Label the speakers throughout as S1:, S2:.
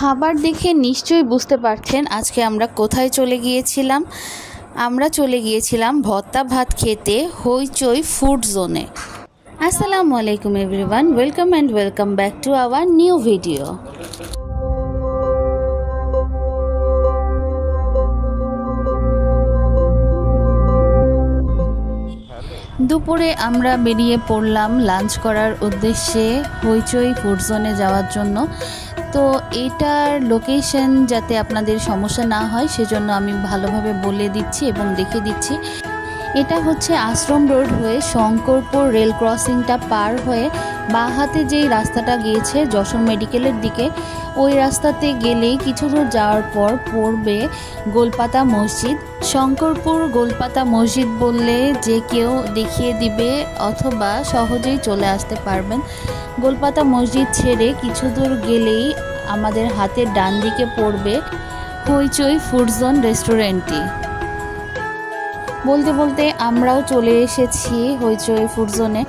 S1: খাবার দেখে নিশ্চয়ই বুঝতে পারছেন আজকে আমরা কোথায় চলে গিয়েছিলাম। আমরা চলে গিয়েছিলাম ভর্তা ভাত খেতে হইচই ফুড জোনে। আসসালামু আলাইকুম everyone, welcome back to our new video. দুপুরে আমরা বেরিয়ে পড়লাম লাঞ্চ করার উদ্দেশ্যে হইচই ফুড জোনে যাওয়ার জন্য। তো এটার লোকেশন যাতে আপনাদের সমস্যা না হয় সেজন্য আমি ভালোভাবে বলে দিচ্ছি এবং দেখে দিচ্ছি। এটা হচ্ছে আশ্রম রোড হয়ে শঙ্করপুর রেল ক্রসিংটা পার হয়ে বাঁ হাতে যেই রাস্তাটা গিয়েছে যশোর মেডিকেলের দিকে, ওই রাস্তাতে গেলেই কিছু দূর যাওয়ার পর পড়বে গোলপাতা মসজিদ। শঙ্করপুর গোলপাতা মসজিদ বললে যে কেউ দেখিয়ে দিবে অথবা সহজেই চলে আসতে পারবেন। গোলপাতা মসজিদ ছেড়ে কিছু দূর গেলেই আমাদের হাতের ডান দিকে পড়বে হইচই ফুড জোন রেস্টুরেন্টটি। বলতে বলতে আমরাও চলে এসেছি হইচই ফুড জোনে।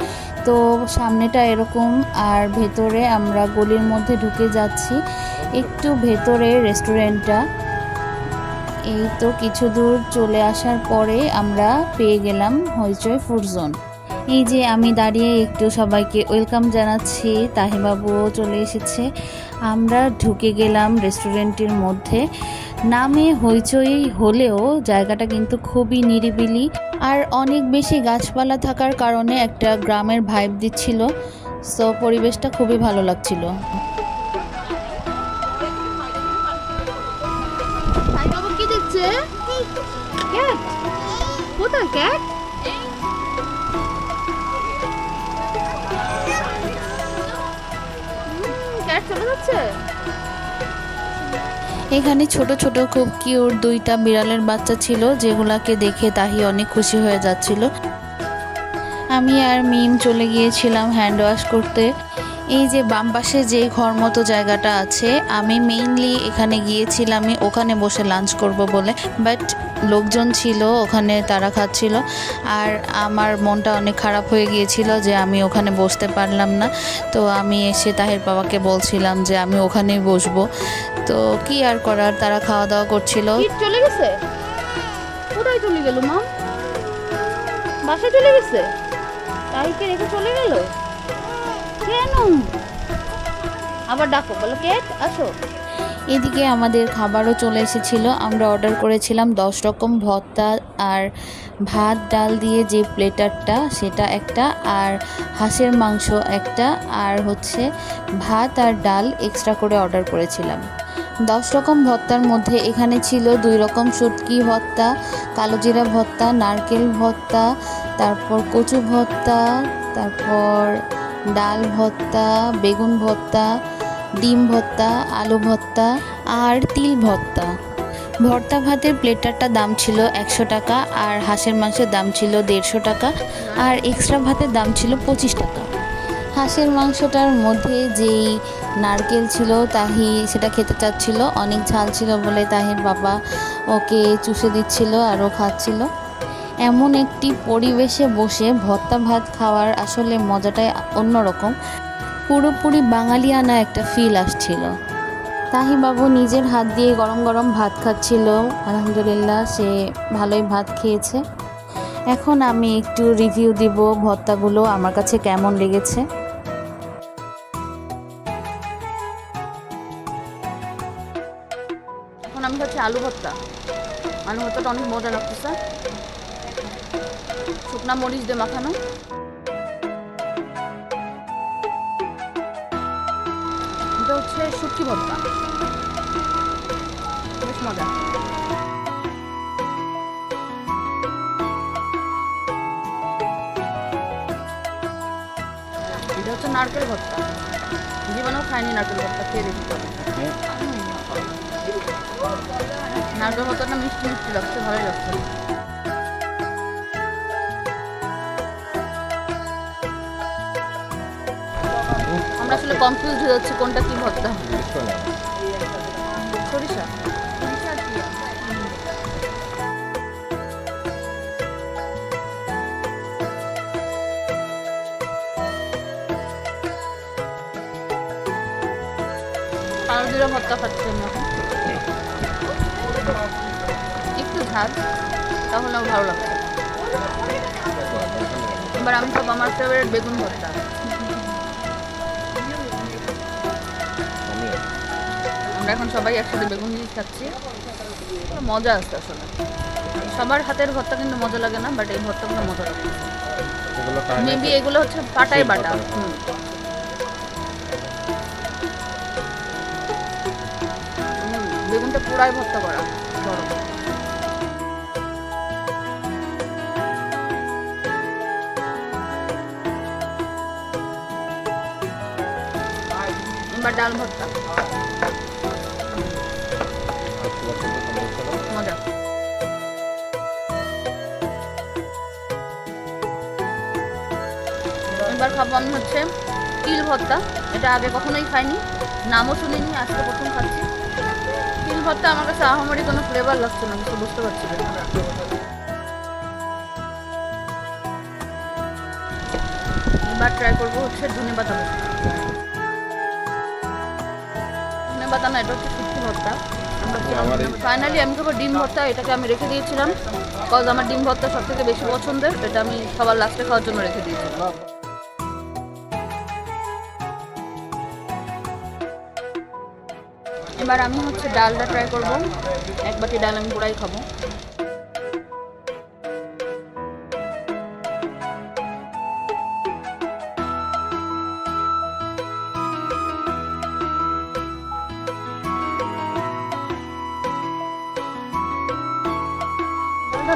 S1: তো সামনেটা এরকম, আর ভেতরে আমরা গলির মধ্যে ঢুকে যাচ্ছি। একটু ভেতরে রেস্টুরেন্টটা, এই তো কিছু দূর চলে আসার পরে আমরা পেয়ে গেলাম হইচই ফুড জোন। এই যে আমি দাঁড়িয়ে একটু সবাইকে ওয়েলকাম জানাচ্ছি, তাহিবাবুও চলে এসেছে। আমরা ঢুকে গেলাম রেস্টুরেন্টের মধ্যে। নামে হইচই হলেও জায়গাটা কিন্তু খুবই নিরিবিলি, আর অনেক বেশি গাছপালা থাকার কারণে একটা গ্রামের ভাইব দিচ্ছিল। সো পরিবেশটা খুবই ভালো লাগছিল।
S2: কি দিচ্ছে? ক্যাট? কোথায় ক্যাট? ক্যাট চলে যাচ্ছে।
S1: এখানে ছোট ছোট খুব কিউট দুইটা বিড়ালের বাচ্চা ছিল, যেগুলাকে দেখে তাহি অনেক খুশি হয়ে যাচ্ছিল। আমি আর মিম চলে গিয়েছিলাম হ্যান্ড ওয়াশ করতে। এই যে বাম পাশে যে ঘর মতো জায়গাটা আছে, আমি মেইনলি এখানে গিয়েছিলাম ওখানে বসে লাঞ্চ করব বলে, বাট লোকজন ছিল ওখানে, তারা খাচ্ছিল। আর আমার মনটা অনেক খারাপ হয়ে গিয়েছিল যে আমি ওখানে বসতে পারলাম না। তো আমি এসে তাহের বাবাকে বলছিলাম যে আমি ওখানেই বসবো। তো কি আর করার, তারা খাওয়া দাওয়া করছিল।
S2: চলে গেছে? কোথায় চলে গেল মা? বাসায় চলে গেছে? তাইকে রেখে চলে গেল কেন? আবার ডাকো, বলো ক্যাট আসো।
S1: এদিকে আমাদের খাবারও চলে এসেছিল। আমরা অর্ডার করেছিলাম 10 রকম ভর্তা আর ভাত ডাল দিয়ে যে প্লেটারটা সেটা একটা, আর হাঁসের মাংস একটা, আর হচ্ছে ভাত আর ডাল এক্সট্রা করে অর্ডার করেছিলাম। 10 রকম ভর্তার মধ্যে এখানে ছিল 2 রকম শুটকি ভর্তা, কালোজিরা ভর্তা, নারকেল ভর্তা, তারপর কচু ভর্তা, তারপর ডাল ভর্তা, বেগুন ভর্তা, ডিম ভর্তা, আলু ভর্তা আর তিল ভর্তা। ভর্তা ভাতের প্লেটারটার দাম ছিল 100 টাকা, আর হাঁসের মাংসের দাম ছিল 150 টাকা, আর এক্সট্রা ভাতের দাম ছিল 25 টাকা। হাঁসের মাংসটার মধ্যে যেই নারকেল ছিল তাহি সেটা খেতে চাচ্ছিল, অনেক ঝাল ছিল বলে তাহির বাবা ওকে চুষে দিচ্ছিল আর ও খাচ্ছিল। এমন একটি পরিবেশে বসে ভর্তা ভাত খাওয়ার আসলে মজাটাই অন্যরকম, পুরোপুরি বাঙালিয়ানা একটা ফিল আসছিল। তাহি বাবু নিজের হাত দিয়ে গরম গরম ভাত খাচ্ছিল। আলহামদুলিল্লাহ, সে ভালোই ভাত খেয়েছে। এখন আমি একটু রিভিউ দিব ভর্তাগুলো আমার কাছে কেমন লেগেছে।
S2: এখন আমি খাচ্ছি আলু ভর্তা। আলু ভর্তাটা অনেক মজা লাগতেছে, শুকনা মরিচ দিয়ে মাখানো। এটা হচ্ছে শুটকি ভর্তা, বেশ মজা। এটা হচ্ছে নারকেল ভর্তা, জীবনেও খাইনি নারকেল ভর্তা, খেয়ে দেখি তো। নারকেল ভর্তাটা মিষ্টি মিষ্টি লাগছে, ভালোই লাগছে। আমরা আসলে কনফিউজ হয়ে যাচ্ছি কোনটা কি ভর্তা। সরিষা কালো জিরা জিরা ভর্তা খাচ্ছি আমি এখন। একটু ঝাল, তাহলে আমার ভালো লাগছে। এবার আমি খাবো আমার ফেভারিট বেগুন ভর্তা। আমরা এখন সবাই একসাথে বেগুন দিয়ে খাচ্ছি, মজা আসছে আসলে। সবার হাতের ভর্তা কিন্তু মজা লাগে না, বাট এই ভর্তাগুলো মজা লাগে। মেবি এগুলো হচ্ছে পাটায় বাটা। বেগুনটা পুরাই ভর্তা করা। এবার ডাল ভর্তা, মজা। এবার খাবো আমি হচ্ছে তিল ভর্তা। এটা আগে কখনোই খাইনি, নামও শুনিনি, আজকে প্রথম খাচ্ছি। তিল ভর্তা আমার কাছে আহামরি কোনো ফ্লেভার লাগছে না, কিছু বুঝতে পারছি না। এবার ট্রাই করবো হচ্ছে ধনেপাতা ভর্তা। ধনেপাতা না, এটা হচ্ছে শুটকি ভর্তা। ফাইনালি আমি খাবো ডিম ভর্তা। এটাকে আমি রেখে দিয়েছিলাম, বিকজ আমার ডিম ভর্তা সব থেকে বেশি পছন্দের। এটা আমি খাবার লাস্টে খাওয়ার জন্য রেখে দিয়েছিলাম। এবার আমি হচ্ছে ডালটা ট্রাই করব। এক বাটি ডাল আমি পুরাই খাবো।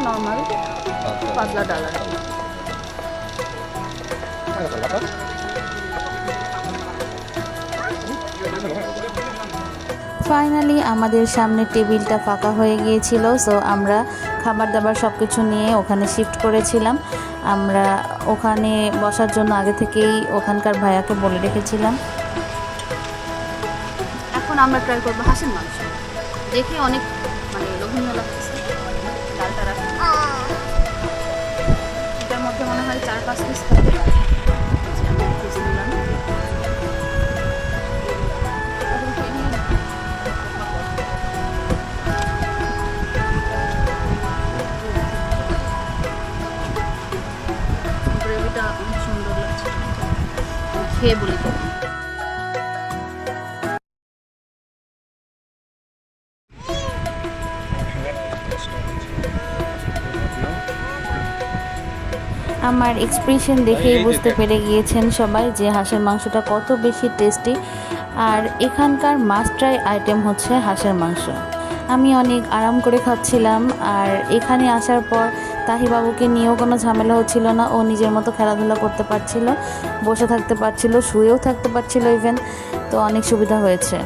S2: নর্মাল পাতলা ডাল আর কি।
S1: ফাইনালি আমাদের সামনে টেবিলটা ফাঁকা হয়ে গিয়েছিল, সো আমরা খাবার দাবার সব কিছু নিয়ে ওখানে শিফট করেছিলাম। আমরা ওখানে বসার জন্য আগে থেকেই ওখানকার ভাইয়াকে বলে রেখেছিলাম।
S2: এখন আমরা ট্রাই করবো হাঁসের মাংস। দেখে অনেক লোভনীয় লাগতেছে। ডালটা রাখি, এটার মধ্যে মনে হয় 4-5 পিস থাকবে। গ্রেভিটা অনেক সুন্দর লাগছে, খেয়ে বলি তো।
S1: আমার এক্সপ্রেশন দেখেই বুঝতে পেরে গিয়েছেন সবাই যে হাঁসের মাংসটা কত বেশি টেস্টি। আর এখানকার মাস্ট ট্রাই আইটেম হচ্ছে হাঁসের মাংস। আমি অনেক আরাম করে খাচ্ছিলাম। আর এখানে আসার পর তাহিবাবুকে নিয়েও কোনো ঝামেলা হচ্ছিল না। ও নিজের মতো খেলাধুলা করতে পারছিল, বসে থাকতে পারছিল, শুয়েও থাকতে পারছিল ইভেন। তো অনেক সুবিধা হয়েছে।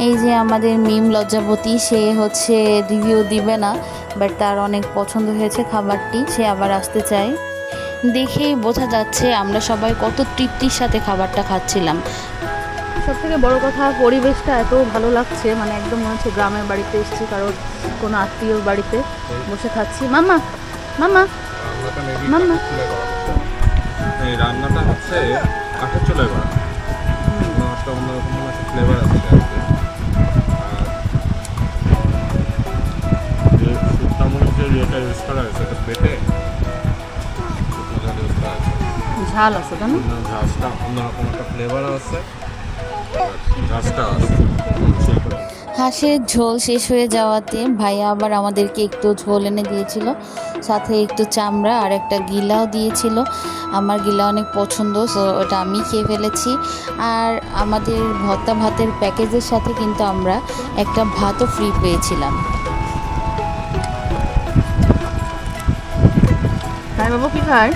S1: এই যে আমাদের মিম লজ্জাবতী, সে হচ্ছে রিভিউ দিবে না, বাট তার অনেক পছন্দ হয়েছে খাবারটি, সে আবার আসতে চায়। দেখেই বোঝা যাচ্ছে আমরা সবাই কত তৃপ্তির সাথে খাবারটা খাচ্ছিলাম।
S2: সব থেকে বড় কথা, পরিবেশটা এত ভালো লাগছে, একদম মনে হচ্ছে গ্রামের বাড়িতে এসেছি, কারোর কোনো আত্মীয়র বাড়িতে বসে খাচ্ছি। মাম্মা মাম্মা মাম্মা,
S3: এই রান্নাটা হচ্ছে কাঠের চুলায় করা, একটা অন্যরকম একটা ফ্লেভার আছে। আর যে শুকনা মরিচের ইয়েটা ইউজ করা হয়েছে, এটা বেটে
S2: ঝাল আছে, তাই না?
S3: ঝাঁসটা অন্যরকম একটা ফ্লেভার আছে, ঝাঁসটা আছে।
S1: হাঁসের ঝোল শেষ হয়ে যাওয়াতে ভাইয়া আবার আমাদেরকে একটু ঝোল এনে দিয়েছিল, সাথে একটু চামড়া আর একটা গিলাও দিয়েছিল। আমার গিলা অনেক পছন্দ, সো ওটা আমি খেয়ে ফেলেছি। আর আমাদের ভর্তা ভাতের প্যাকেজের সাথে কিন্তু আমরা একটা ভাতও ফ্রি পেয়েছিলাম।
S2: ভাই বাবু কি খায়?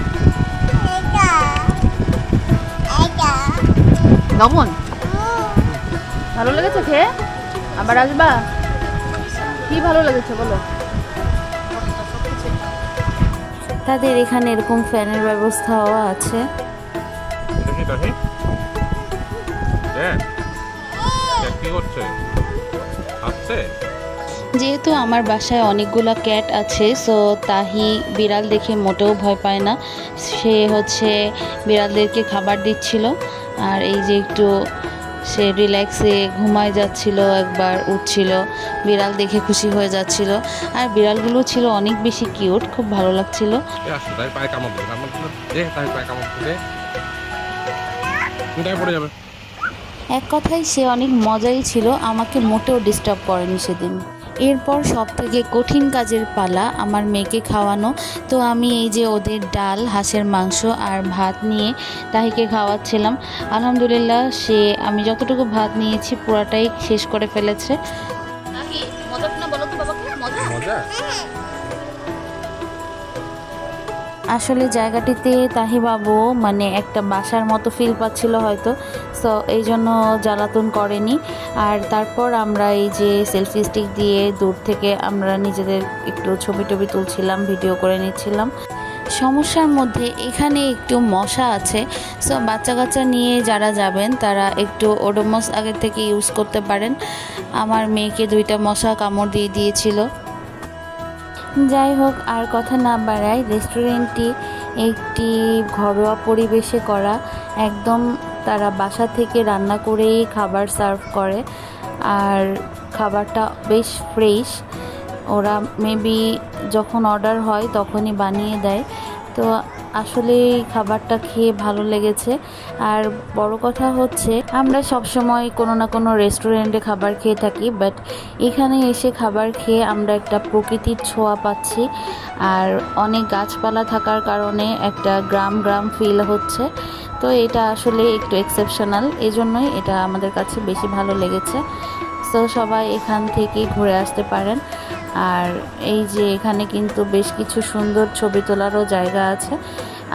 S2: লবণ ভালো লেগেছে খেয়ে? আবার আসবা? কি ভালো লেগেছে বলো?
S1: তাদের এখানে এরকম ফ্যানের ব্যবস্থাও আছে। যেহেতু আমার বাসায় অনেকগুলো ক্যাট আছে, সো তাহি বিড়াল দেখে মোটেও ভয় পায় না। সে হচ্ছে বিড়ালদেরকে খাবার দিচ্ছিল। আর এই যে একটু সে রিল্যাক্সে ঘুমায় যাচ্ছিল, একবার উঠছিল, বিড়াল দেখে খুশি হয়ে যাচ্ছিল। আর বিড়ালগুলো ছিল অনেক বেশি কিউট, খুব ভালো লাগছিল।
S3: আসো তাই পায়ে কামড় দে তাই পায়ে কামড় দে, কোথায় পড়ে যাবে।
S1: এক কথায় সে অনেক মজাই ছিল, আমাকে মোটেও ডিস্টার্ব করেনি সেদিন। এরপর সব থেকে কঠিন কাজের পালা আমার মেয়েকে খাওয়ানো। তো আমি এই যে ওদের ডাল, হাঁসের মাংস আর ভাত নিয়ে তাহিকে খাওয়াচ্ছিলাম। আলহামদুলিল্লাহ সে, আমি যতটুকু ভাত নিয়েছি পুরাটাই শেষ করে ফেলেছে।
S2: নাকি মজা না বলো তো বাবাকে, মজা
S3: মজা
S1: আসলে জায়গাটিতে তাহিবাবু মানে একটা বাসার মতো ফিল পাচ্ছিল হয়তো, সো এই জন্য জ্বালাতন করেনি। আর তারপর আমরা এই যে সেলফি স্টিক দিয়ে দূর থেকে আমরা নিজেদের একটু ছবি টবি তুলছিলাম, ভিডিও করে নিচ্ছিলাম। সমস্যার মধ্যে এখানে একটু মশা আছে, সো বাচ্চা কাচ্চা নিয়ে যারা যাবেন তারা একটু ওডোমস আগে থেকে ইউজ করতে পারেন। আমার মেয়েকে 2টা মশা কামড় দিয়ে দিয়েছিল। যাই হোক, আর কথা না বাড়াই, রেস্টুরেন্টটি একটি ঘরোয়া পরিবেশে করা, একদম তারা বাসা থেকে রান্না করেই খাবার সার্ভ করে। আর খাবারটা বেশ ফ্রেশ, ওরা মেবি যখন অর্ডার হয় তখনই বানিয়ে দেয়। তো আসলে খাবারটা খেয়ে ভালো লেগেছে। আর বড় কথা হচ্ছে, আমরা সবসময় কোনো না কোনো রেস্টুরেন্টে খাবার খেয়ে থাকি, বাট এখানে এসে খাবার খেয়ে আমরা একটা প্রকৃতির ছোঁয়া পাচ্ছি। আর অনেক গাছপালা থাকার কারণে একটা গ্রাম গ্রাম ফিল হচ্ছে। তো এটা আসলে একটু এক্সেপশনাল, এজন্যই এটা আমাদের কাছে বেশি ভালো লেগেছে। তো সবাই এখান থেকে ঘুরে আসতে পারেন। আর এই যে এখানে কিন্তু বেশ কিছু সুন্দর ছবি তোলারও জায়গা আছে।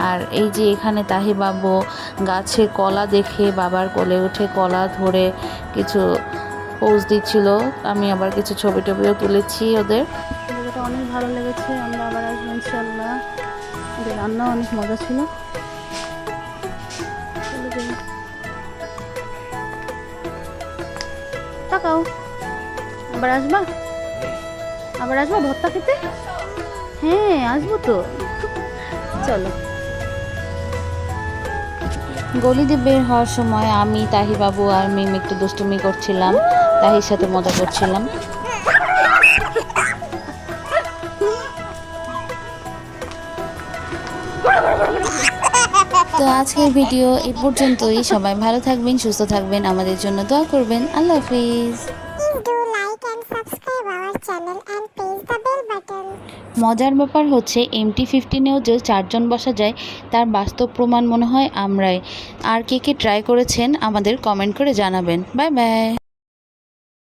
S1: আর এই যে এখানে তাহিবাবু গাছে কলা দেখে বাবার কোলে উঠে কলা ধরে কিছু পোজ দিচ্ছিল, আমি আবার কিছু ছবি টবিও তুলেছি ওদের।
S2: জায়গাটা অনেক ভালো লেগেছে, আমরা আবার আসবো ইনশাল্লাহ। ওদের রান্নাও অনেক মজা ছিল। চলে যাই। তাকাও, আবার আসবা? আবার আসবা ভর্তা খেতে? হ্যাঁ আসবো তো, চলো।
S1: গলি দিয়ে বের হওয়ার সময় আমি, তাহিবাবু আর মিম একটু দুষ্টুমি করছিলাম, তাহির সাথে মজা করছিলাম। তো আজকের ভিডিও এ পর্যন্তই। সবাই ভালো থাকবেন, সুস্থ থাকবেন, আমাদের জন্য দোয়া করবেন। আল্লাহ হাফিজ।
S4: Do like and subscribe our channel and press the bell button.
S1: মজার ব্যাপার হচ্ছে MT-15-এও যে 4 জন বসা যায় তার বাস্তব প্রমাণ মনে হয় আমরাই। আর কে কে ট্রাই করেছেন আমাদের কমেন্ট করে জানাবেন। Bye bye.